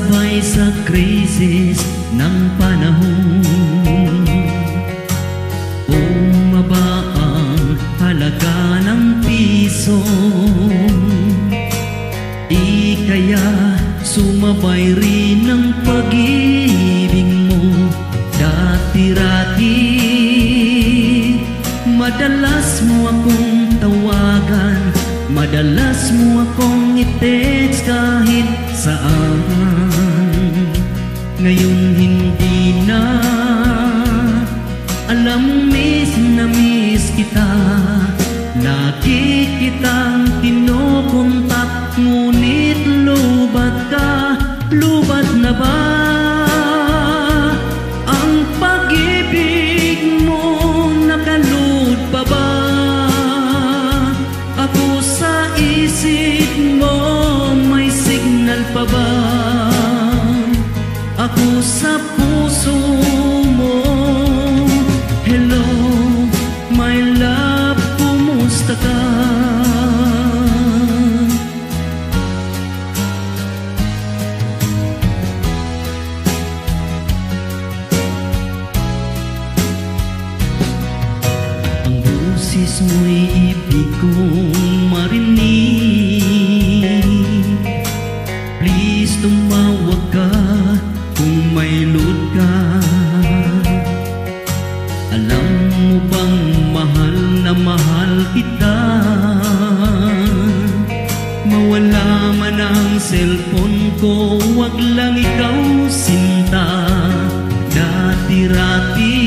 sabay sa krisis ng panahon. Bumaba ang halaga ng piso, di kaya sumabay rin ang pag-ibig mo. Dati-rati madalas mo akong tawagan, madalas mo akong i-text kahit saan. Ngayon hindi na, alam mo miss na miss kita. Lagi kitang kinokontak, ngunit lubat ka, lubat na ba ang pag-ibig mo? Nakalud pa ba ako sa isip mo? May signal pa ba ako sa puso mo? Hello, my love, kumusta ka? Ang boses mo'y ibig kong marinig. Please tumawag ka kung may load ka. Alam mo bang mahal na mahal kita? Mawala man ang cellphone ko, wag lang ikaw sinta. Dati-rati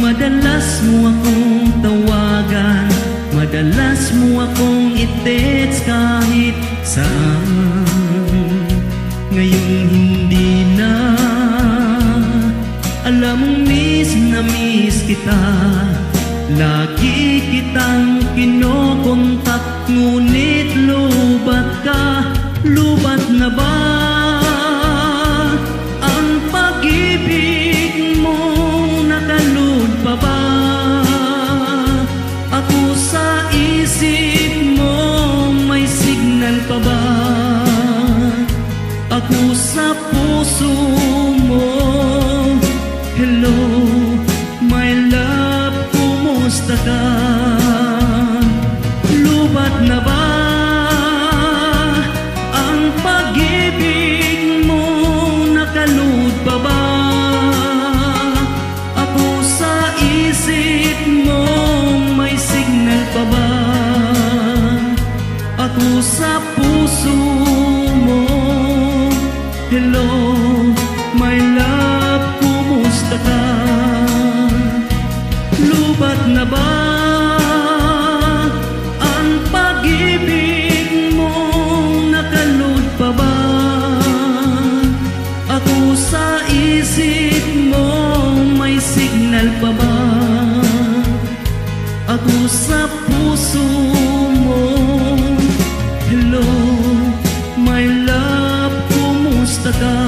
madalas mo akong tawagan, madalas mo akong i-text kahit saan. Ngayon hindi na, alam mong miss na miss kita. Lagi kitang kinokontak, ngunit lubat ka, lubat na ba ang pag-ibig mo? Nakalud pa ba ako sa isip mo? May signal pa ba ako sa puso mo? Hello, my love, kumusta ka? Lubat na ba ang pag-ibig mo? Nakalud pa ba ako sa isip mo? May signal pa ba ako sa puso mo? Hello, my love, kumusta ka? Lubat na ba ang pag-ibig mo? Nakalud pa ba ako sa isip mo? May signal pa ba ako sa puso mo? Hello, my love, kumusta ka?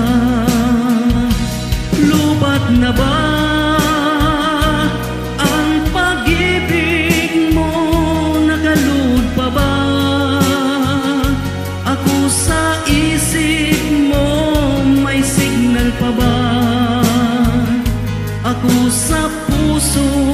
Lubat na ba ang pag-ibig mo? Nakalud pa ba ako sa isip mo? May signal pa ba ako sa puso